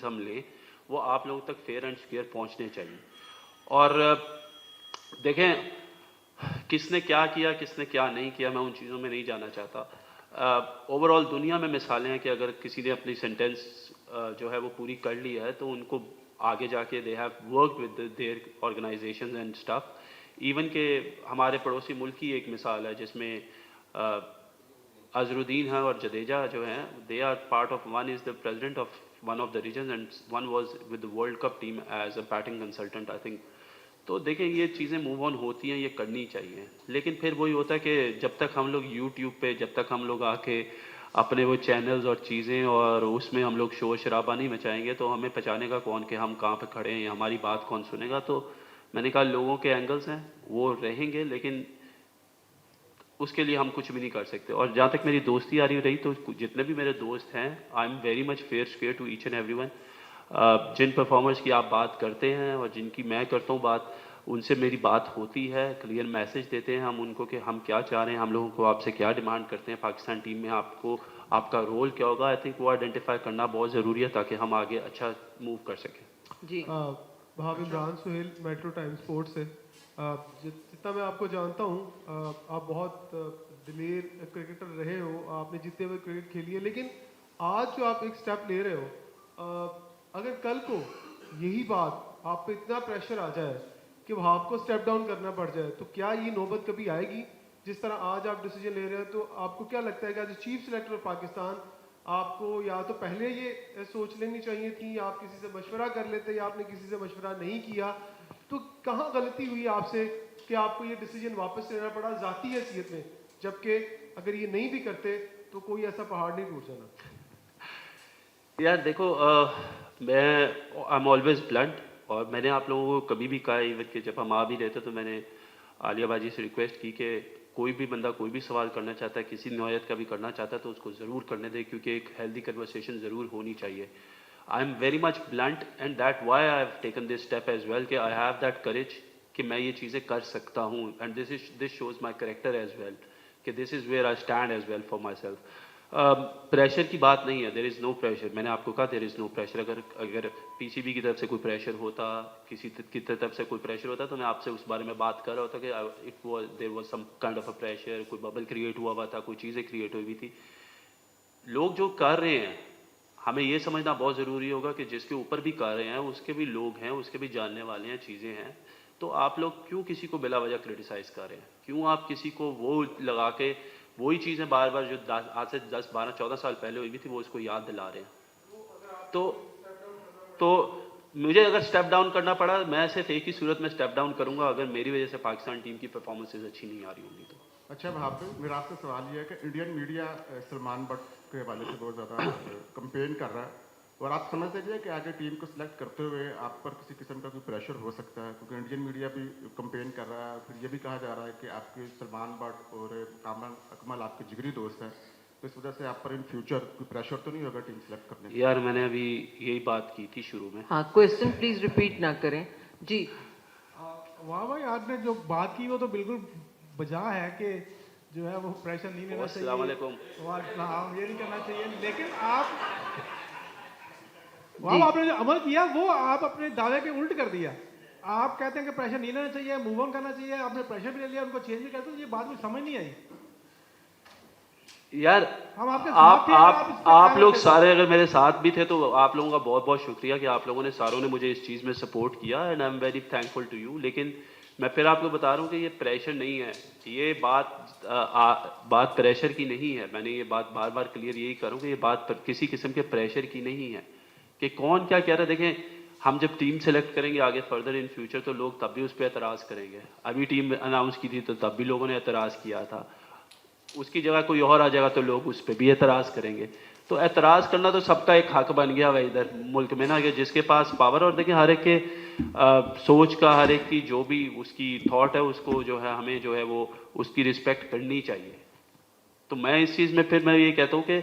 हम लें वो आप लोगों तक फेयर एंड स्क्वेयर पहुंचने चाहिए। और देखें, किसने क्या किया किसने क्या नहीं किया मैं उन चीज़ों में नहीं जाना चाहता। ओवरऑल दुनिया में मिसालें हैं कि अगर किसी ने अपनी सेंटेंस जो है वो पूरी कर ली है तो उनको आगे जाके they have work with their organisations and stuff. Even के हमारे पड़ोसी मुल्क की एक मिसाल है जिसमें अजरुद्दीन है और जडेजा जो हैं, they are part of, one is the president of one of the region and one was with the world cup team as a batting consultant I think. तो देखें ये चीज़ें मूव ऑन होती हैं, ये करनी चाहिए, लेकिन फिर वही होता है कि जब तक हम लोग यूट्यूब पे, जब तक हम लोग आके अपने वो चैनल्स और चीज़ें और उसमें हम लोग शोर शराबा नहीं मचाएंगे तो हमें पहचानेगा का कौन कि हम कहाँ पे खड़े हैं, हमारी बात कौन सुनेगा। तो मैंने कहा लोगों के एंगल्स हैं वो रहेंगे, लेकिन उसके लिए हम कुछ भी नहीं कर सकते। और जहाँ तक मेरी दोस्ती आ रही तो जितने भी मेरे दोस्त हैं, I am very much fair square to each and everyone. जिन परफॉर्मर्स की आप बात करते हैं और जिनकी मैं करता हूँ बात, उनसे मेरी बात होती है, क्लियर मैसेज देते हैं हम उनको कि हम क्या चाह रहे हैं, हम लोगों को आपसे क्या डिमांड करते हैं, पाकिस्तान टीम में आपको आपका रोल क्या होगा। आई थिंक वो आइडेंटिफाई करना बहुत ज़रूरी है ताकि हम आगे अच्छा मूव कर सकें। जी वहाँ Imran Suhail, metro time sports से। जितना मैं आपको जानता हूँ, आप बहुत दिलेर क्रिकेटर रहे हो, आपने जीते हुए क्रिकेट खेली है, लेकिन आज जो आप एक स्टेप ले रहे हो, अगर कल को यही बात आप पे इतना प्रेशर आ जाए कि वह आपको स्टेप डाउन करना पड़ जाए, तो क्या ये नौबत कभी आएगी? जिस तरह आज आप डिसीजन ले रहे हो, तो आपको क्या लगता है कि as chief selector of Pakistan आपको या तो पहले ये सोच लेनी चाहिए थी, आप किसी से मशवरा कर लेते, या आपने किसी से मशवरा नहीं किया? तो कहाँ गलती हुई आपसे कि आपको ये डिसीजन वापस लेना पड़ा ज़ाती हैसियत में, जबकि अगर ये नहीं भी करते तो कोई ऐसा पहाड़ नहीं टूट जाना? यार देखो, मैं आई एम ऑलवेज ब्लंट, और मैंने आप लोगों को कभी भी कहा, इवन कि जब हम आ भी रहते तो मैंने आलिया बाजी से रिक्वेस्ट की कि कोई भी बंदा कोई भी सवाल करना चाहता है, किसी नौयत का भी करना चाहता है तो उसको ज़रूर करने दे, क्योंकि एक हेल्दी कन्वर्सेशन ज़रूर होनी चाहिए। I am very much blunt and that why I have taken this step as well कि आई हैव दैट करेज कि मैं ये चीज़ें कर सकता हूँ, and this shows my character as well कि this is where I stand as well for myself. Pressure की बात नहीं है, देयर इज़ नो प्रेशर। मैंने आपको कहा देयर इज़ नो प्रेशर। अगर पीसीबी की तरफ से कोई प्रेशर होता, किसी की तरफ से कोई प्रेशर होता तो मैं आपसे उस बारे में बात कर रहा होता कि it was there was some kind of a pressure, कोई बबल क्रिएट हुआ था, कोई चीज़ें क्रिएट हुई थी। लोग जो कर रहे हैं, हमें ये समझना बहुत ज़रूरी होगा कि जिसके ऊपर भी कर रहे हैं उसके भी लोग हैं, उसके भी जानने वाले हैं, चीज़ें हैं। तो आप लोग क्यों किसी को बिला वजह क्रिटिसाइज़ कर रहे हैं? क्यों आप किसी को वो लगा के वही चीज़ें बार बार जो आज से 10, 12, 14 साल पहले हुई भी थी वो उसको याद दिला रहे हैं? तो मुझे अगर स्टेप डाउन करना पड़ा, मैं सिर्फ एक ही सूरत में स्टेप डाउन करूंगा, अगर मेरी वजह से पाकिस्तान टीम की परफॉर्मेंसेज अच्छी नहीं आ रही होंगी तो। अच्छा, वहाँ पे मेरा आपसे सवाल ये है कि इंडियन मीडिया सलमान बट के हवाले से बहुत ज़्यादा कंपेन कर रहा है, और आप समझते हैं कि आगे टीम को सिलेक्ट करते हुए आप पर किसी किस्म का कोई प्रेशर हो सकता है, क्योंकि इंडियन मीडिया भी कंपेन कर रहा है। फिर ये भी कहा जा रहा है कि आपके सलमान बट और अकमल आपके जिगरी दोस्त हैं, तो इस वजह से आप पर इन फ्यूचर कोई प्रेशर तो नहीं होगा टीम सेलेक्ट करने में? यार मैंने अभी यही बात की थी शुरू में। हाँ, क्वेश्चन प्लीज रिपीट ना करें जी। वाह भाई, आपने जो बात की वो तो बिल्कुल बजा है कि जो है वो प्रेशर नहीं लेना चाहिए। अस्सलाम वालेकुम। वालेकुम, ये नहीं करना चाहिए, लेकिन आप वाह, आपने जो अमल किया वो आप अपने दावे के उल्ट कर दिया। आप कहते हैं कि प्रेशर नहीं लेना चाहिए, मूव ऑन करना चाहिए, आपने प्रेशर भी ले लिया, उनको चेंज भी करते हैं। ये बात मुझे समझ नहीं आई यार। हम आपके साथ थे, आप लोग सारे अगर मेरे साथ भी थे तो आप लोगों का बहुत बहुत शुक्रिया कि आप लोगों ने सारों ने मुझे इस चीज़ में सपोर्ट किया, and I am very thankful to you. लेकिन मैं फिर आपको बता रहा हूँ कि ये प्रेशर नहीं है, ये बात प्रेशर की नहीं है। मैंने ये बात बार बार क्लियर यही करूँ कि ये बात किसी किस्म के प्रेशर की नहीं है कि कौन क्या कह रहा है। देखें, हम जब टीम सेलेक्ट करेंगे आगे फर्दर इन फ्यूचर तो लोग तब भी उस पर एतराज़ करेंगे। अभी टीम अनाउंस की थी तो तब भी लोगों ने एतराज़ किया था, उसकी जगह कोई और आ जाएगा तो लोग उस पर भी एतराज़ करेंगे। तो एतराज़ करना तो सबका एक हक बन गया हुआ इधर मुल्क में ना, कि जिसके पास पावर, और देखिए हर एक के सोच का, हर एक की जो भी उसकी थॉट है उसको जो है हमें जो है वो उसकी रिस्पेक्ट करनी चाहिए। तो मैं इस चीज़ में फिर मैं ये कहता हूँ कि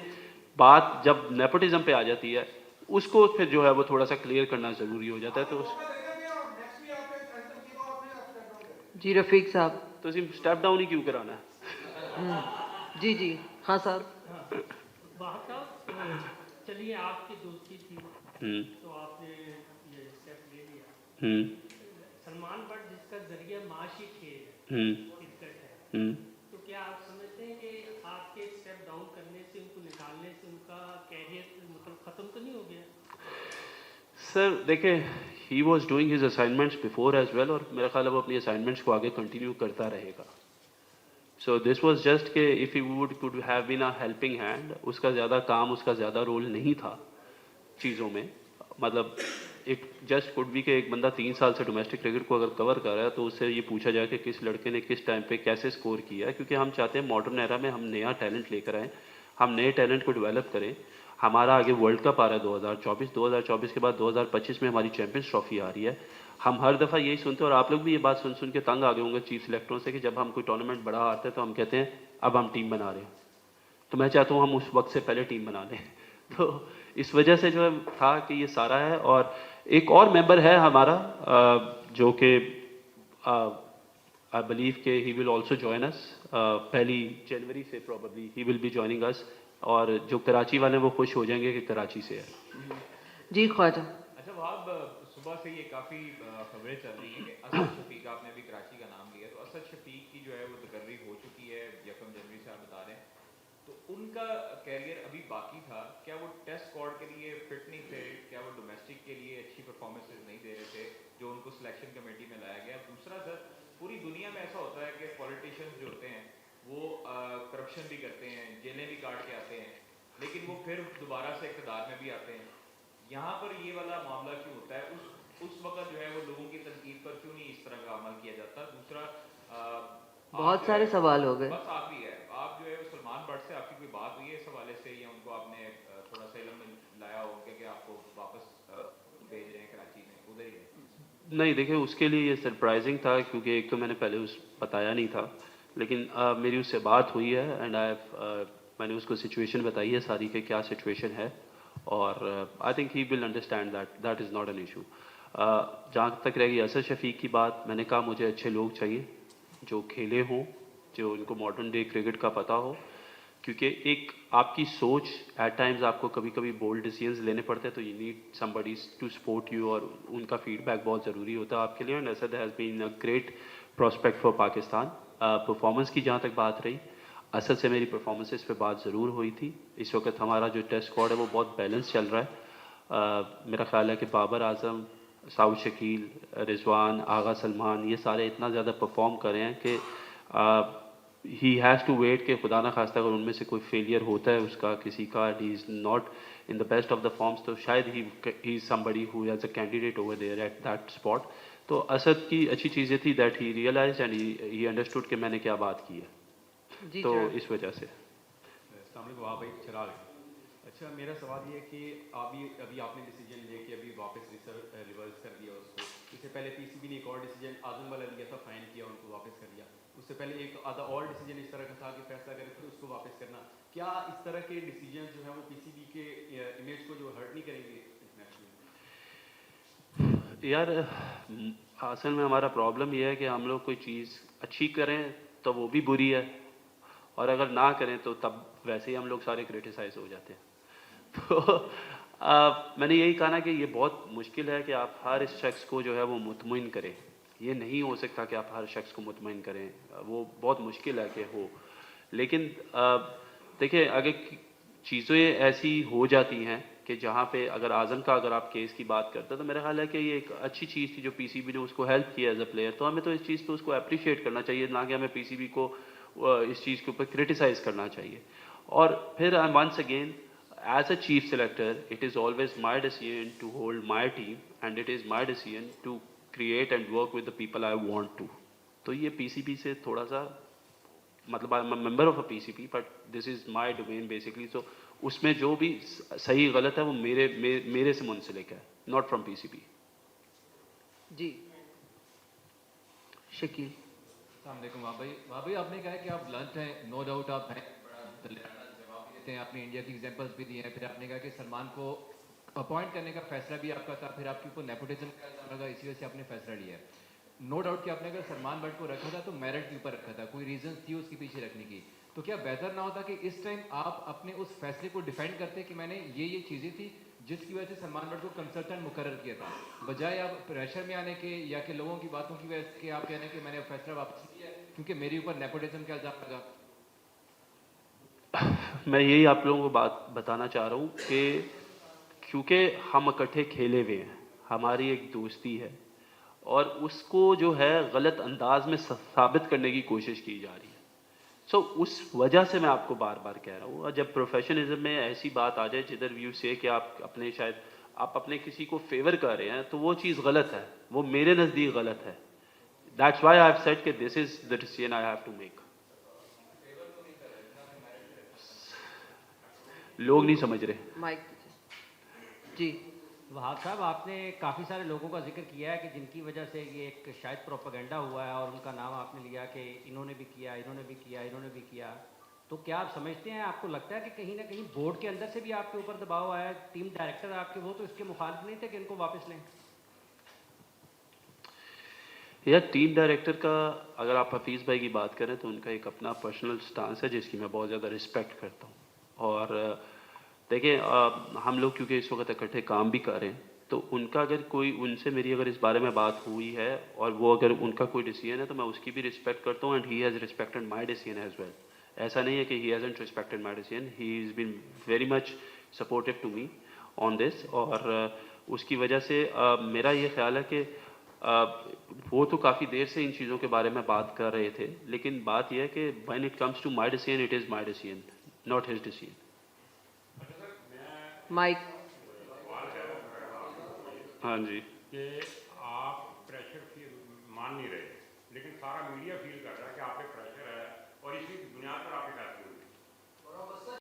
बात जब नेपोटिज्म पे आ जाती है उसको फिर जो है वो थोड़ा सा क्लियर करना ज़रूरी हो जाता है। तो जी रफीक साहब, तो सिर्फ स्टेप डाउन ही क्यों कराना है? जी जी हाँ साहब। वाह साहब, चलिए आपकी दोस्ती थी तो हम्म सलमान बट जिसका जरिए माशी खेल है, हम्म क्रिकेट है, हम्म तो क्या आप समझते हैं कि आपके स्टेप डाउन करने से, उनको निकालने से उनका कैरियर मतलब ख़त्म तो नहीं हो गया? सर देखिए, he was doing his assignments before as well, और मेरा ख्याल है वो अपनी असाइनमेंट्स को आगे कंटिन्यू करता रहेगा. सो दिस वॉज जस्ट के if he would could have been a helping hand, उसका ज़्यादा काम, उसका ज़्यादा रोल नहीं था चीज़ों में. मतलब एक जस्ट कुड बी के एक बंदा 3 साल से डोमेस्टिक क्रिकेट को अगर कवर कर रहा है तो उससे ये पूछा जाए कि किस लड़के ने किस टाइम पे कैसे स्कोर किया है, क्योंकि हम चाहते हैं मॉडर्न एरा में हम नया टैलेंट लेकर आएँ, हम नए टैलेंट को डेवलप करें. हमारा आगे वर्ल्ड कप आ रहा है 2024 के बाद 2025 में हमारी चैंपियंस ट्रॉफी आ रही है. हम हर दफ़ा यही सुनते हैं, और आप लोग भी ये बात सुन सुन के तंग आ गए होंगे चीफ सिलेक्टरों से, कि जब हम कोई टूर्नामेंट बड़ा हारते हैं तो हम कहते हैं अब हम टीम बना रहे हैं. तो मैं चाहता हूँ हम उस वक्त से पहले टीम बना लें. तो इस वजह से जो है था कि ये सारा है. और एक और मेंबर है हमारा जो कि आई बिलीव के he will also join us 1 जनवरी से, probably he will be joining us. और जो कराची वाले हैं वो खुश हो जाएंगे कि कराची से है. जी ख्वाजा. अच्छा वहाब, सुबह से ये काफ़ी खबरें चल रही हैं कि असद शफीक, आपने अभी कराची का नाम लिया, तो असद शफीक की जो है वो तकर्री हो चुकी है 1 जनवरी से, आप बता रहे हैं. तो उनका कैरियर अभी बाकी था. क्या वो टेस्ट स्क्वाड के लिए फिट नहीं थे? क्या वो डोमेस्टिक के लिए अच्छी परफॉर्मेंसेज नहीं दे रहे थे जो उनको सिलेक्शन कमेटी में लाया गया? दूसरा सर, पूरी दुनिया में ऐसा होता है कि पॉलिटिशियंस जो होते हैं वो करप्शन भी करते हैं, जेलें भी काट के आते हैं, लेकिन वो फिर दोबारा से इक़्तिदार में भी आते हैं. यहाँ पर ये वाला मामला क्यों होता है? उस वक्त जो है वो लोगों की तनकीद पर क्यों नहीं इस तरह का अमल किया जाता? दूसरा बहुत सारे सवाल हो गए. बस आखिरी है, आप जो है वो सलमान बट से आपकी कोई बात हुई है इस हवाले से, या उनको आपने थोड़ा सा इल्म में लाया हो कि आपको वापस भेज रहे हैं कराची में, उधर ही है? नहीं देखिए, उसके लिए ये सरप्राइजिंग था क्योंकि एक तो मैंने पहले उस बताया नहीं था, लेकिन मेरी उससे बात हुई है एंड मैंने उसको सिचुएशन बताई है सारी कि क्या सिचुएशन है. और I think he will understand that is not an issue. जहाँ तक रहेगी असद शफीक की बात, मैंने कहा मुझे अच्छे लोग चाहिए जो खेले हों, जो इनको मॉडर्न डे क्रिकेट का पता हो, क्योंकि एक आपकी सोच एट टाइम्स आपको कभी कभी बोल्ड डिसीजंस लेने पड़ते हैं, तो you need somebody to support you, और उनका फीडबैक बहुत ज़रूरी होता है आपके लिए. And Asad has been a great prospect for Pakistan. Performance की जहाँ तक बात रही, असद से मेरी परफॉर्मेंसेस पे बात ज़रूर हुई थी. इस वक्त हमारा जो टेस्ट स्क्वाड है वो बहुत बैलेंस चल रहा है. मेरा ख्याल है कि बाबर आजम, साउद शकील, रिजवान, आगा सलमान, ये सारे इतना ज़्यादा परफॉर्म कर रहे हैं कि ही हैज़ टू वेट कि खुदा ना खास्ता अगर उनमें से कोई फेलियर होता है उसका किसी का, he is not in the best of the forms, तो शायद he is somebody who has a candidate over there at that spot. तो असद की अच्छी चीज़ ये थी that he realise and he understood कि मैंने क्या बात की है. जी तो सर. इस वजह से अस्सलाम वालेकुम भाई, चिराग. अच्छा मेरा सवाल ये है कि अभी आपने डिसीजन लिया कि अभी वापस रिवर्स कर दिया उसको. इससे पहले पीसीबी ने एक और डिसीजन आजम वाला लिया था, फाइन किया, उनको वापस कर दिया. उससे पहले एक आधा और डिसीजन इस तरह का था कि फैसला करें फिर उसको वापस करना. क्या इस तरह के डिसीजन जो है वो पीसीबी के इमेज को जो हर्ट नहीं करेंगे इंटरनेशनल? यार असल में हमारा प्रॉब्लम ये है कि हम लोग कोई चीज़ अच्छी करें तो वो भी बुरी है, और अगर ना करें तो तब वैसे ही हम लोग सारे क्रिटिसाइज हो जाते हैं. तो मैंने यही कहा ना कि ये बहुत मुश्किल है कि आप हर इस शख्स को जो है वो मुतमईन करें. ये नहीं हो सकता कि आप हर शख्स को मुतमईन करें, वो बहुत मुश्किल है कि हो. लेकिन देखिए, अगर चीज़ें ऐसी हो जाती हैं कि जहाँ पे अगर आज़म का अगर आप केस की बात करते हैं, तो मेरा ख्याल है कि ये एक अच्छी चीज़ थी जो पीसीबी ने उसको हेल्प किया एज अ प्लेयर. तो हमें तो इस चीज़ पे उसको अप्रिशिएट करना चाहिए, ना कि हमें पीसीबी को इस चीज़ के ऊपर क्रिटिसाइज करना चाहिए. और फिर once again as a chief selector, it is always my decision to hold my team, and it is my decision to create and work with the people I want to. तो ये PCB से थोड़ा सा, मतलब I am a member of a PCB, but this is my domain basically. So उसमें जो भी सही गलत है वो मेरे से मुंसलिक है, नॉट फ्रॉम PCB. जी शकील. अस्सलाम वालेकुम. वहाँ भाई आपने कहा है कि आप ब्लंट हैं, नो डाउट आप हैं, बड़ा दलेराना जवाब भी देते हैं, आपने इंडिया की एग्जांपल्स भी दिए हैं. फिर आपने कहा कि सलमान को अपॉइंट करने का फैसला भी आपका था, फिर आपके ऊपर नेपोटिज्म का इल्जाम लगा, इसी वजह से आपने फैसला लिया है. नो डाउट कि आपने अगर सलमान बट को रखा था तो मेरिट के ऊपर रखा था, कोई रीजन थी उसके पीछे रखने की. तो क्या बेहतर ना होता कि इस टाइम आप अपने उस फैसले को डिफेंड करते कि मैंने ये चीज़ें थी जिसकी वजह से सलमान बट को कंसल्टेंट मुकर्रर किया था, बजाय आप प्रेशर में आने के या कि लोगों की बातों की वजह से आप कह रहे हैं कि मैंने फैसला वापस लिया क्योंकि मेरे ऊपर नेपोटिज्म का इल्जाम लगा? मैं यही आप लोगों को बात बताना चाह रहा हूँ कि क्योंकि हम इकट्ठे खेले हुए हैं, हमारी एक दोस्ती है और उसको जो है गलत अंदाज में साबित करने की कोशिश की जा रही है। सो उस वजह से मैं आपको बार बार कह रहा हूँ, और जब प्रोफेशनलिज्म में ऐसी बात आ जाए जिधर व्यू से कि आप अपने किसी को फेवर कर रहे हैं, तो वो चीज़ गलत है, वो मेरे नज़दीक गलत है। That's why I have said कि this is the decision I have to make. लोग नहीं समझ रहे। माइक जी। वहाब साहब, आपने काफ़ी सारे लोगों का जिक्र किया है कि जिनकी वजह से ये एक शायद प्रोपेगेंडा हुआ है और उनका नाम आपने लिया कि इन्होंने भी किया, इन्होंने भी किया, इन्होंने भी किया। तो क्या आप समझते हैं, आपको लगता है कि कहीं ना कहीं बोर्ड के अंदर से भी आपके ऊपर दबाव आया है? टीम डायरेक्टर आपके वो तो इसके मुखालिफ नहीं थे कि इनको वापस लें? यार टीम डायरेक्टर का अगर आप हफीज़ भाई की बात करें तो उनका एक अपना पर्सनल स्टांस है जिसकी मैं बहुत ज़्यादा रिस्पेक्ट करता हूँ। और देखिए हम लोग क्योंकि इस वक्त इकट्ठे काम भी कर रहे हैं, तो उनका अगर कोई उनसे मेरी अगर इस बारे में बात हुई है और वो अगर उनका कोई डिसीजन है तो मैं उसकी भी रिस्पेक्ट करता हूँ, and he has respected my decision as well. ऐसा नहीं है कि he hasn't respected my decision, he is been very much supportive to me on this. और उसकी वजह से मेरा ये ख्याल है कि वो तो काफ़ी देर से इन चीज़ों के बारे में बात कर रहे थे, लेकिन बात यह है कि when it comes to my decision, it is my decision, not his decision. Mike. हाँ जी। कि आप प्रेशर फील मान नहीं रहे, लेकिन सारा मीडिया फील कर रहा है कि आप पे प्रेशर है और इसी बुनियाद पर आपके फैसले